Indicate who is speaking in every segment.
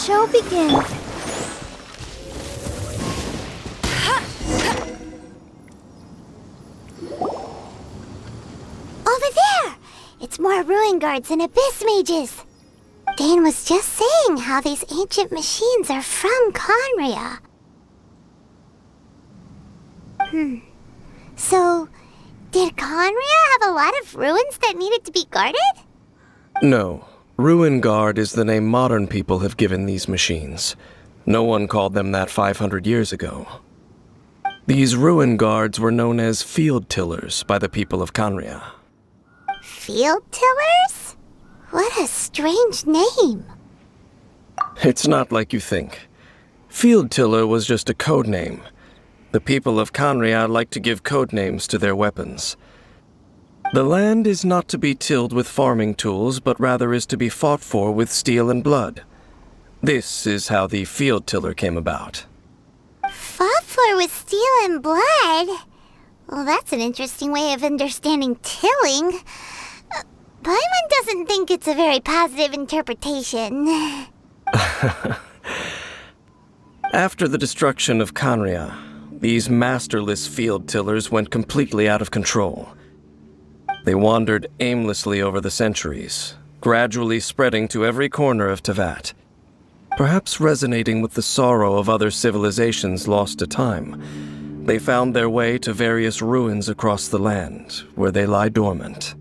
Speaker 1: show begins.
Speaker 2: Over there! It's more ruin guards and abyss mages. Dane was just saying how these ancient machines are from Conria. So, did Conria have a lot of ruins that needed to be guarded?
Speaker 3: No. Ruin Guard is the name modern people have given these machines. No one called them that 500 years ago. These Ruin Guards were known as Field Tillers by the people of Conria.
Speaker 2: Field Tillers? What a strange name.
Speaker 3: It's not like you think. Field Tiller was just a code name. The people of Conria like to give code names to their weapons. The land is not to be tilled with farming tools, but rather is to be fought for with steel and blood. This is how the Field Tiller came about.
Speaker 2: Fought for with steel and blood? Well, that's an interesting way of understanding tilling. Paimon doesn't think it's a very positive interpretation.
Speaker 3: After the destruction of Conria, these masterless field tillers went completely out of control. They wandered aimlessly over the centuries, gradually spreading to every corner of Teyvat, perhaps resonating with the sorrow of other civilizations lost to time. They found their way to various ruins across the land, where they lie dormant.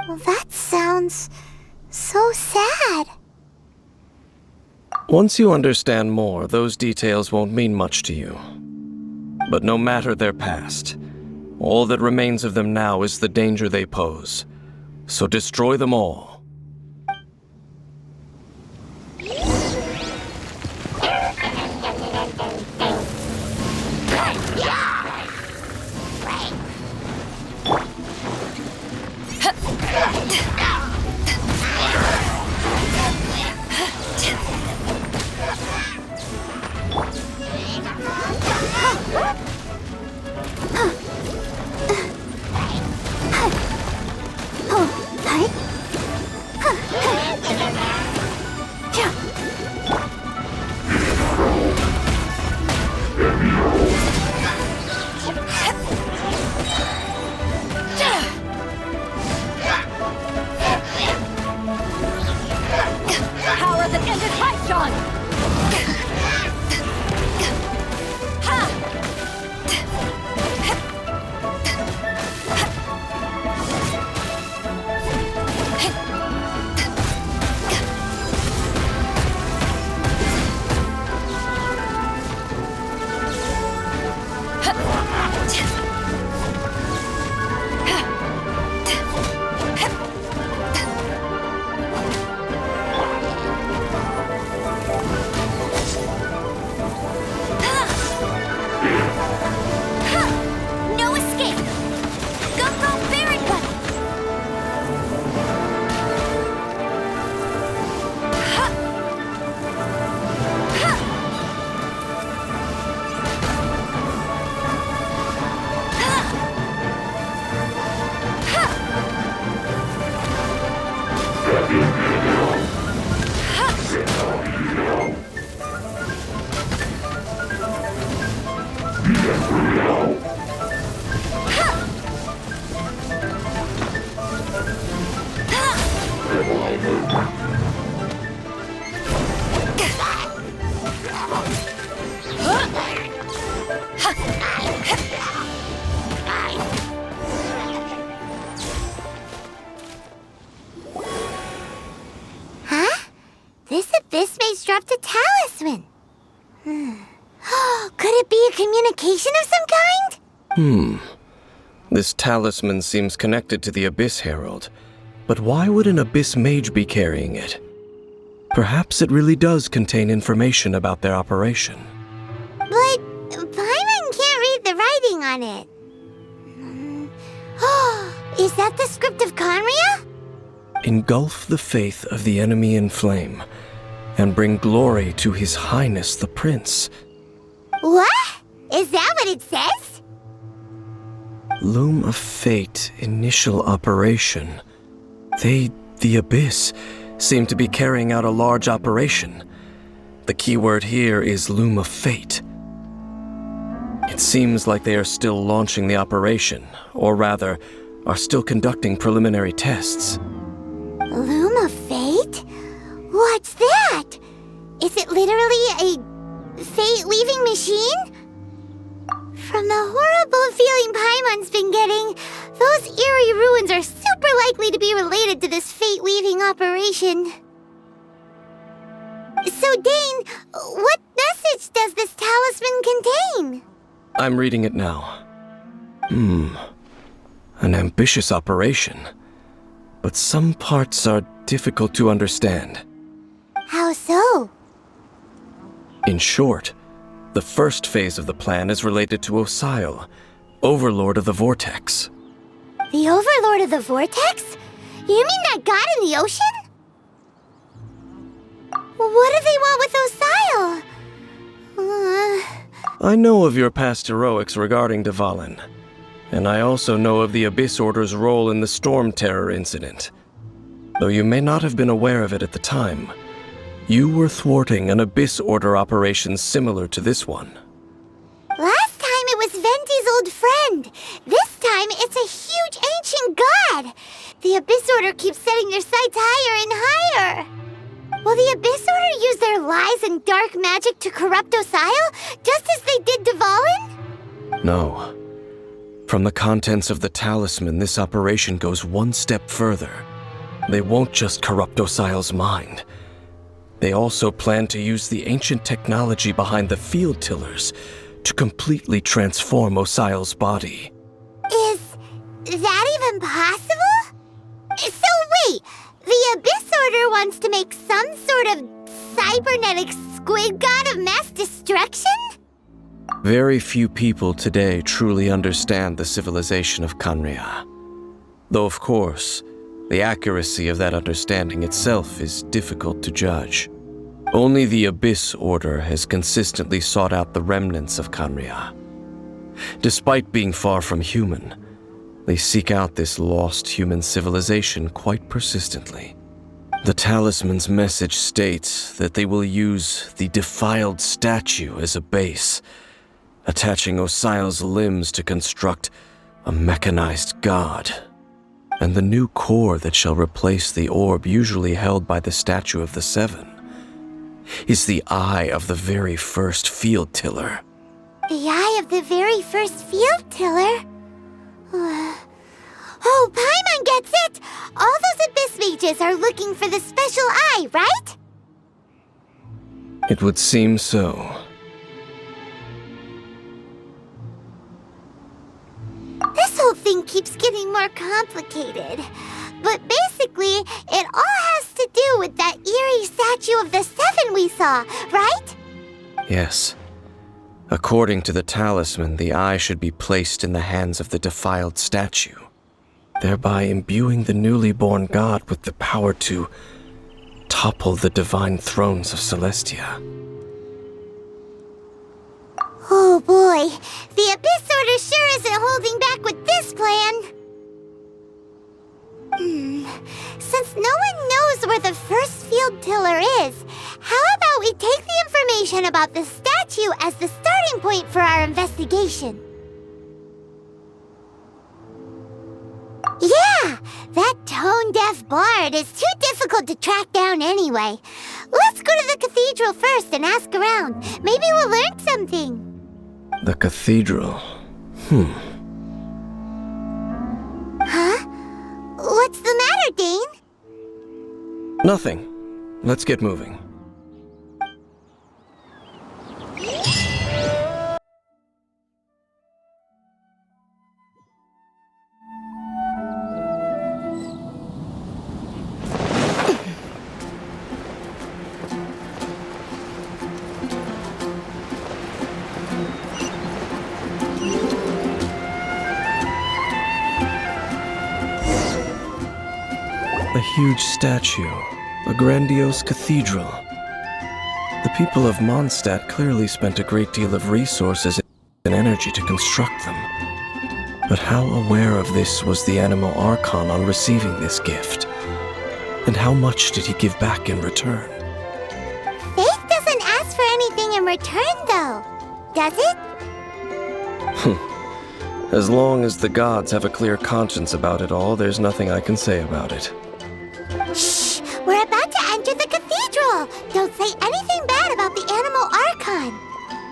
Speaker 2: Well, that sounds so sad.
Speaker 3: Once you understand more, those details won't mean much to you. But no matter their past, all that remains of them now is the danger they pose. So destroy them all.
Speaker 2: This maze dropped a talisman. Could it be a communication of some kind?
Speaker 3: This talisman seems connected to the Abyss Herald. But why would an Abyss Mage be carrying it? Perhaps it really does contain information about their operation.
Speaker 2: But Paimon can't read the writing on it. Is that the script of Conria?
Speaker 3: Engulf the faith of the enemy in flame, and bring glory to His Highness the Prince.
Speaker 2: What? Is that what it says?
Speaker 3: Loom of Fate, initial operation. The Abyss, seem to be carrying out a large operation. The keyword here is Loom of Fate. It seems like they are still launching the operation, or rather, are still conducting preliminary tests.
Speaker 2: Loom of Fate? What's that? Is it literally a fate-weaving machine? From the horrible feeling Paimon's been getting, those eerie ruins are super likely to be related to this fate-weaving operation. So, Dane, what message does this talisman contain?
Speaker 3: I'm reading it now. An ambitious operation. But some parts are difficult to understand.
Speaker 2: How so?
Speaker 3: In short, the first phase of the plan is related to xiao, Overlord of the Vortex.
Speaker 2: The Overlord of the Vortex? You mean that god in the ocean? What do they want with xiao?
Speaker 3: I know of your past heroics regarding Dvalin, and I also know of the Abyss Order's role in the Storm Terror incident. Though you may not have been aware of it at the time, you were thwarting an Abyss Order operation similar to this one.
Speaker 2: Last time it was Venti's old friend. This time it's a huge ancient god. The Abyss Order keeps setting their sights higher and higher. Will the Abyss Order use their lies and dark magic to corrupt xiao, just as they did Dvalin?
Speaker 3: No. From the contents of the talisman, this operation goes one step further. They won't just corrupt xiao's mind. They also plan to use the ancient technology behind the field tillers to completely transform xiao's body.
Speaker 2: Is that even possible? So wait, the Abyss Order wants to make some sort of cybernetic squid god of mass destruction?
Speaker 3: Very few people today truly understand the civilization of Khaenri'ah. Though of course, the accuracy of that understanding itself is difficult to judge. Only the Abyss Order has consistently sought out the remnants of Khaenri'ah. Despite being far from human, they seek out this lost human civilization quite persistently. The talisman's message states that they will use the defiled statue as a base, attaching xiao's limbs to construct a mechanized god. And the new core that shall replace the orb usually held by the Statue of the Seven is the eye of the very first field tiller.
Speaker 2: The eye of the very first field tiller? Oh, Paimon gets it! All those Abyss mages are looking for the special eye, right?
Speaker 3: It would seem so.
Speaker 2: This whole thing keeps getting more complicated. But basically, it all has to do with that eerie Statue of the Seven we saw, right?
Speaker 3: Yes. According to the talisman, the eye should be placed in the hands of the defiled statue, thereby imbuing the newly born god with the power to topple the divine thrones of Celestia.
Speaker 2: Oh boy, the Abyss Order sure isn't holding back with this plan. Since no one knows where the first field tiller is, how about we take the information about the statue as the starting point for our investigation? Yeah, that tone-deaf bard is too difficult to track down anyway. Let's go to the cathedral first and ask around. Maybe we'll learn something.
Speaker 3: The cathedral.
Speaker 2: Huh? What's the matter, Dane?
Speaker 3: Nothing. Let's get moving. A huge statue, a grandiose cathedral. The people of Mondstadt clearly spent a great deal of resources and energy to construct them. But how aware of this was the Animal Archon on receiving this gift? And how much did he give back in return?
Speaker 2: Faith doesn't anything in return, though, does it?
Speaker 3: As long as the gods have a clear conscience about it all, there's nothing I can say about it.
Speaker 2: Shh! We're about to enter the cathedral! Don't say anything bad about the Animal Archon.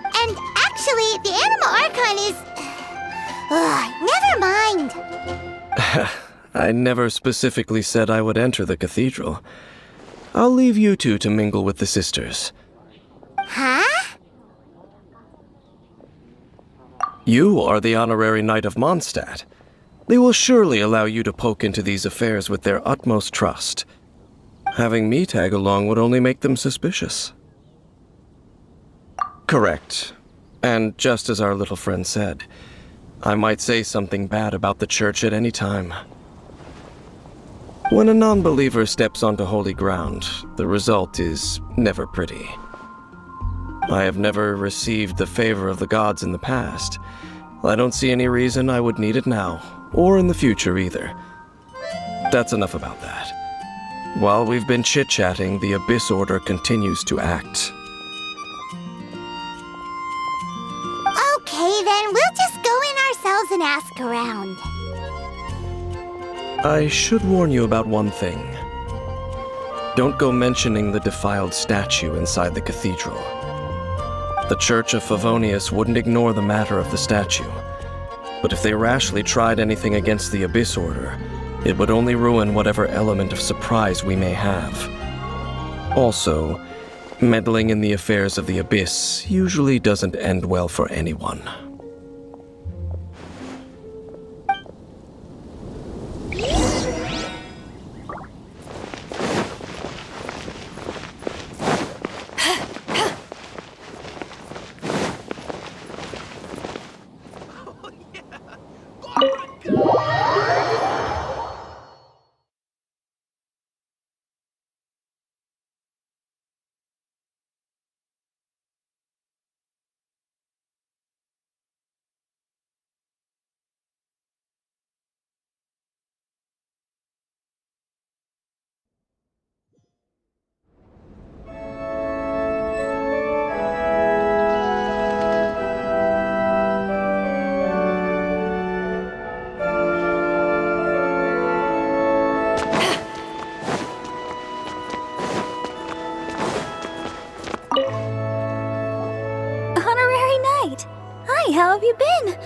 Speaker 2: And actually, the Animal Archon is... never mind.
Speaker 3: I never specifically said I would enter the cathedral. I'll leave you two to mingle with the sisters.
Speaker 2: Huh?
Speaker 3: You are the honorary Knight of Mondstadt. They will surely allow you to poke into these affairs with their utmost trust. Having me tag along would only make them suspicious. Correct. And just as our little friend said, I might say something bad about the church at any time. When a non-believer steps onto holy ground, the result is never pretty. I have never received the favor of the gods in the past. I don't see any reason I would need it now, or in the future either. That's enough about that. While we've been chit-chatting, the Abyss Order continues to act.
Speaker 2: Okay, then we'll just go in ourselves and ask around.
Speaker 3: I should warn you about one thing. Don't go mentioning the defiled statue inside the cathedral. The Church of Favonius wouldn't ignore the matter of the statue, but if they rashly tried anything against the Abyss Order, it would only ruin whatever element of surprise we may have. Also, meddling in the affairs of the Abyss usually doesn't end well for anyone.
Speaker 1: Hi, how have you been?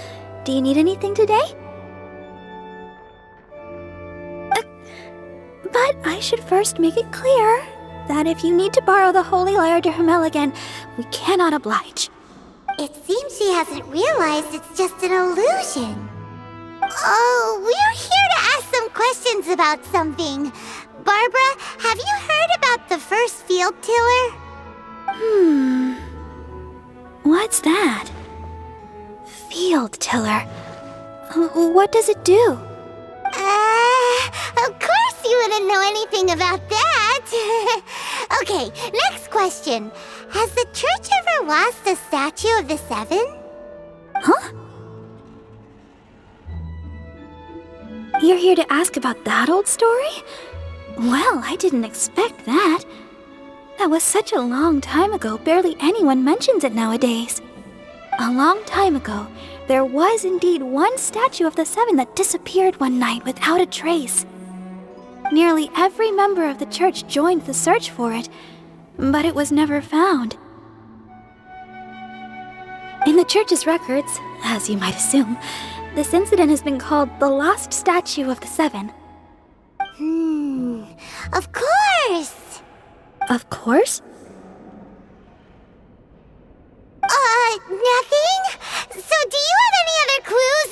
Speaker 1: Do you need anything today? But I should first make it clear that if you need to borrow the Holy Lyre de Hermel again, we cannot oblige.
Speaker 2: It seems she hasn't realized it's just an illusion. Oh, we're here to ask some questions about something. Barbara, have you heard about the first field tiller?
Speaker 1: What's that? Field tiller. What does it do?
Speaker 2: Of course you wouldn't know anything about that. Okay, next question. Has the church ever lost a statue of the Seven?
Speaker 1: Huh? You're here to ask about that old story? Well, I didn't expect that. That was such a long time ago, barely anyone mentions it nowadays. A long time ago, there was indeed one statue of the Seven that disappeared one night without a trace. Nearly every member of the church joined the search for it, but it was never found. In the church's records, as you might assume, this incident has been called the Lost Statue of the Seven.
Speaker 2: Of course!
Speaker 1: Of course?
Speaker 2: Nothing? So do you have any other clues?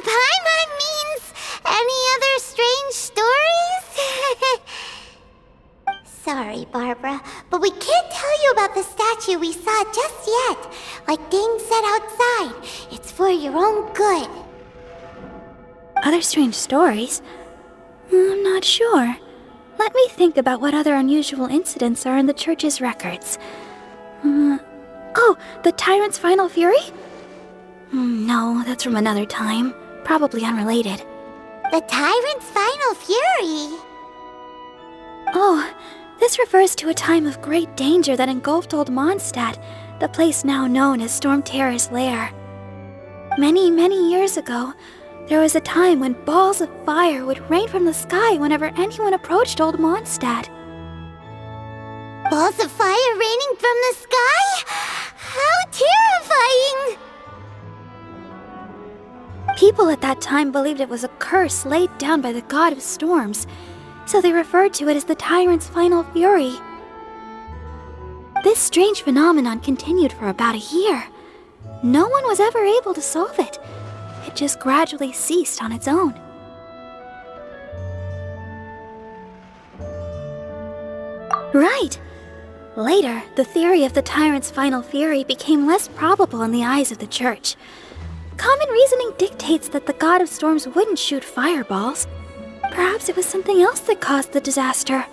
Speaker 2: Paimon means any other strange stories? Sorry, Barbara, but we can't tell you about the statue we saw just yet. Like Dane said outside, it's for your own good.
Speaker 1: Other strange stories? I'm not sure. Let me think about what other unusual incidents are in the church's records. Oh, the Tyrant's Final Fury? No, that's from another time. Probably unrelated.
Speaker 2: The Tyrant's Final Fury?
Speaker 1: Oh, This refers to a time of great danger that engulfed Old Mondstadt, the place now known as Storm Terror's lair. Many, many years ago, there was a time when balls of fire would rain from the sky whenever anyone approached Old Mondstadt.
Speaker 2: Balls of fire raining from the sky? How terrifying!
Speaker 1: People at that time believed it was a curse laid down by the god of storms, so they referred to it as the tyrant's final fury. This strange phenomenon continued for about a year. No one was ever able to solve it. It just gradually ceased on its own. Right. Later, the theory of the tyrant's final fury became less probable in the eyes of the church. Common reasoning dictates that the god of storms wouldn't shoot fireballs. Perhaps it was something else that caused the disaster.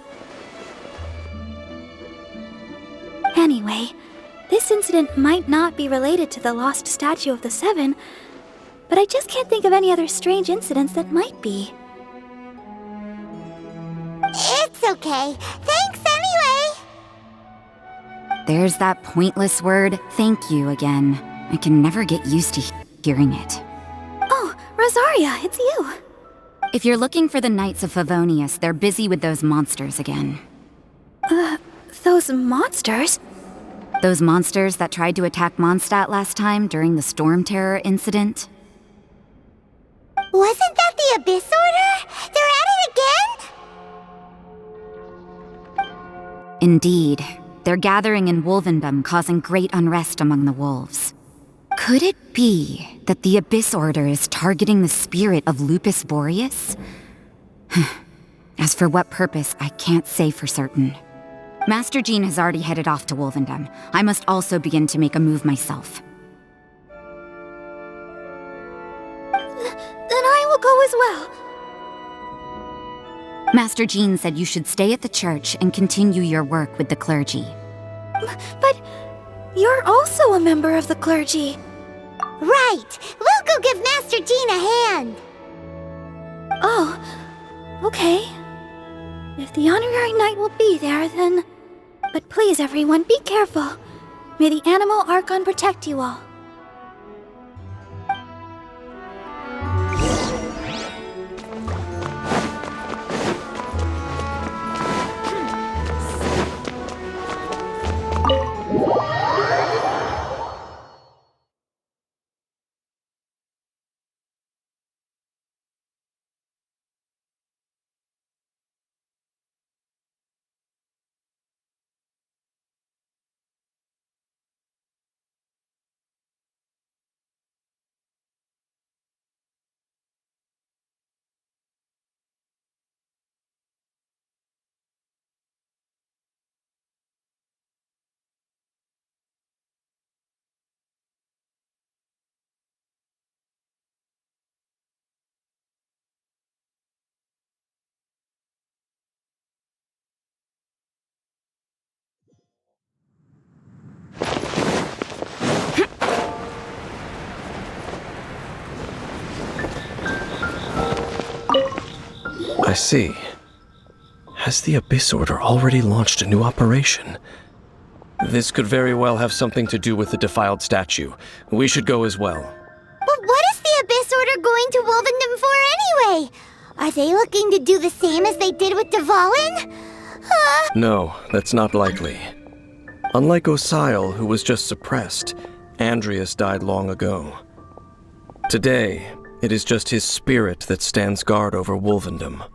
Speaker 1: Anyway, this incident might not be related to the lost statue of the Seven, but I just can't think of any other strange incidents that might be.
Speaker 2: It's okay. Thanks anyway.
Speaker 4: There's that pointless word, thank you, again. I can never get used to hearing it.
Speaker 1: Oh, Rosaria, it's you.
Speaker 4: If you're looking for the Knights of Favonius, they're busy with those monsters again.
Speaker 1: Those monsters?
Speaker 4: Those monsters that tried to attack Mondstadt last time during the Storm Terror incident?
Speaker 2: Wasn't that the Abyss Order? They're at it again?
Speaker 4: Indeed. They're gathering in Wolvendom, causing great unrest among the wolves. Could it be that the Abyss Order is targeting the spirit of Lupus Boreas? As for what purpose, I can't say for certain. Master Jean has already headed off to Wolvendom. I must also begin to make a move myself.
Speaker 1: Then I will go as well.
Speaker 4: Master Jean said you should stay at the church and continue your work with the clergy.
Speaker 1: But you're also a member of the clergy.
Speaker 2: Right. We'll go give Master Jean a hand.
Speaker 1: Oh, okay. If the honorary knight will be there, then... But please, everyone, be careful. May the Animal Archon protect you all.
Speaker 3: I see. Has the Abyss Order already launched a new operation? This could very well have something to do with the defiled statue. We should go as well.
Speaker 2: But what is the Abyss Order going to Wolvendom for anyway? Are they looking to do the same as they did with Dvalin?
Speaker 3: No, that's not likely. Unlike Osial, who was just suppressed, Andreas died long ago. Today, it is just his spirit that stands guard over Wolvendom.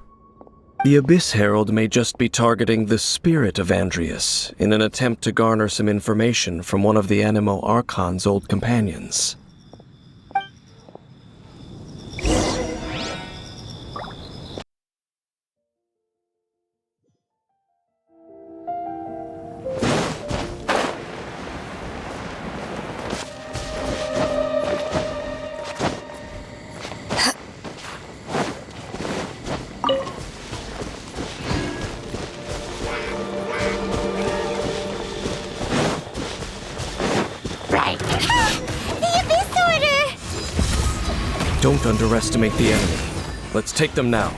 Speaker 3: The Abyss Herald may just be targeting the spirit of Andreas in an attempt to garner some information from one of the Animo Archon's old companions. Don't underestimate the enemy. Let's take them now.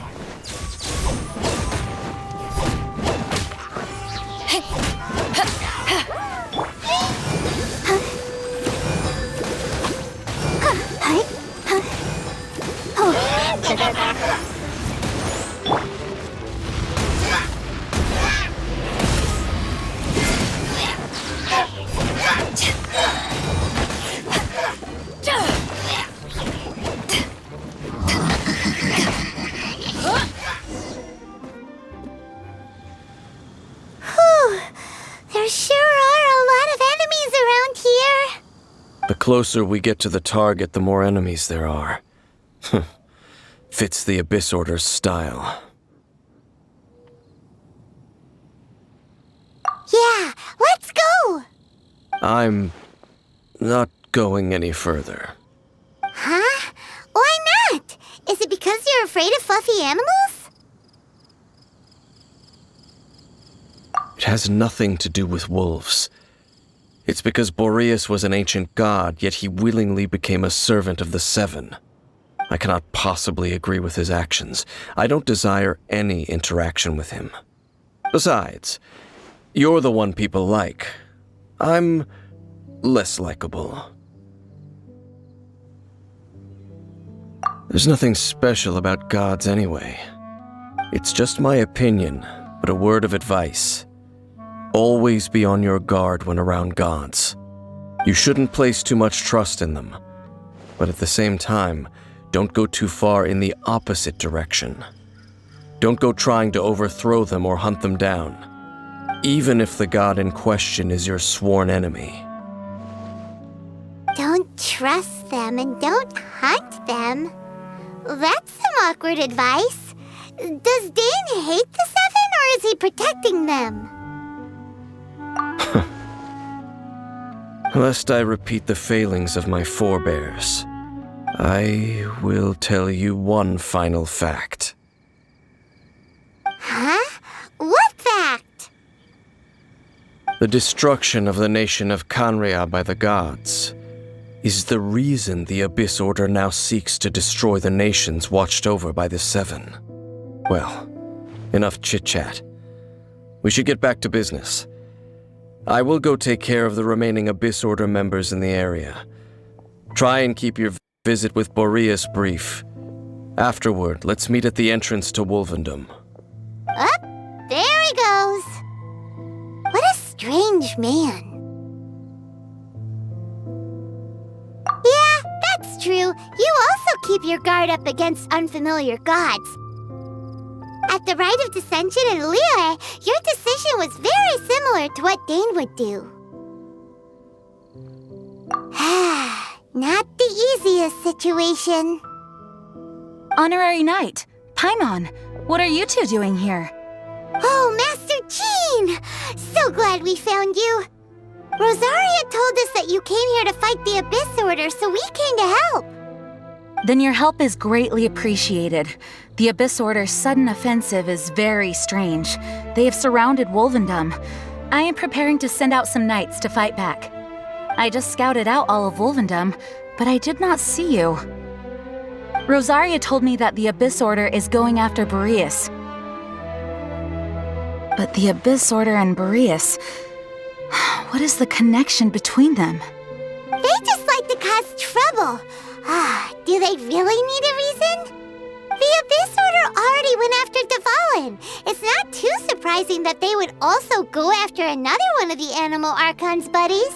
Speaker 2: There sure are a lot of enemies around here.
Speaker 3: The closer we get to the target, the more enemies there are. Fits the Abyss Order's style.
Speaker 2: Yeah, let's go!
Speaker 3: I'm not going any further.
Speaker 2: Huh? Why not? Is it because you're afraid of fluffy animals?
Speaker 3: It has nothing to do with wolves. It's because Boreas was an ancient god, yet he willingly became a servant of the Seven. I cannot possibly agree with his actions. I don't desire any interaction with him. Besides, you're the one people like. I'm less likable. There's nothing special about gods anyway. It's just my opinion, but a word of advice. Always be on your guard when around gods. You shouldn't place too much trust in them, but at the same time, don't go too far in the opposite direction. Don't go trying to overthrow them or hunt them down, even if the god in question is your sworn enemy.
Speaker 2: Don't trust them and don't hunt them. That's some awkward advice. Does Dane hate the Seven, or is he protecting them?
Speaker 3: Lest I repeat the failings of my forebears, I will tell you one final fact.
Speaker 2: Huh? What fact?
Speaker 3: The destruction of the nation of Khaenri'ah by the gods is the reason the Abyss Order now seeks to destroy the nations watched over by the Seven. Well, enough chit-chat. We should get back to business. I will go take care of the remaining Abyss Order members in the area. Try and keep your visit with Boreas brief. Afterward, let's meet at the entrance to Wolvendom.
Speaker 2: Up, there he goes. What a strange man. Yeah, that's true. You also keep your guard up against unfamiliar gods. At the Rite of Dissension in Liyue, your decision was very similar to what Dane would do. Not the easiest situation.
Speaker 5: Honorary Knight, Paimon, what are you two doing here?
Speaker 2: Oh, Master Jean! So glad we found you. Rosaria told us that you came here to fight the Abyss Order, so we came to help.
Speaker 5: Then your help is greatly appreciated. The Abyss Order's sudden offensive is very strange. They have surrounded Wolvendom. I am preparing to send out some knights to fight back. I just scouted out all of Wolvendom, but I did not see you. Rosaria told me that the Abyss Order is going after Boreas. But the Abyss Order and Boreas... what is the connection between them?
Speaker 2: They just like to cause trouble. Do they really need a reason? The Abyss Order already went after Dvalin. It's not too surprising that they would also go after another one of the Animal Archon's buddies.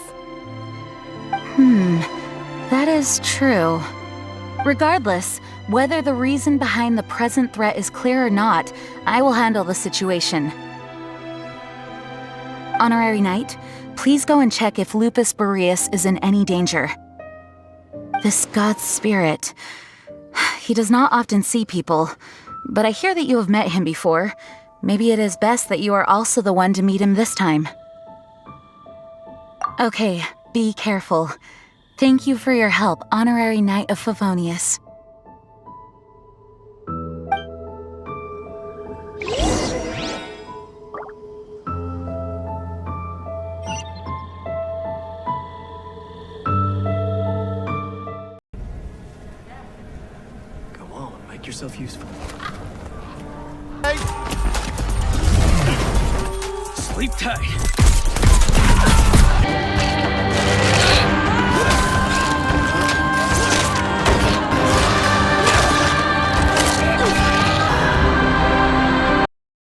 Speaker 5: That is true. Regardless, whether the reason behind the present threat is clear or not, I will handle the situation. Honorary Knight, please go and check if Lupus Boreas is in any danger. This god's spirit... he does not often see people, but I hear that you have met him before. Maybe it is best that you are also the one to meet him this time. Okay, be careful. Thank you for your help, Honorary Knight of Favonius.
Speaker 3: Go on, make yourself useful.
Speaker 6: Sleep tight.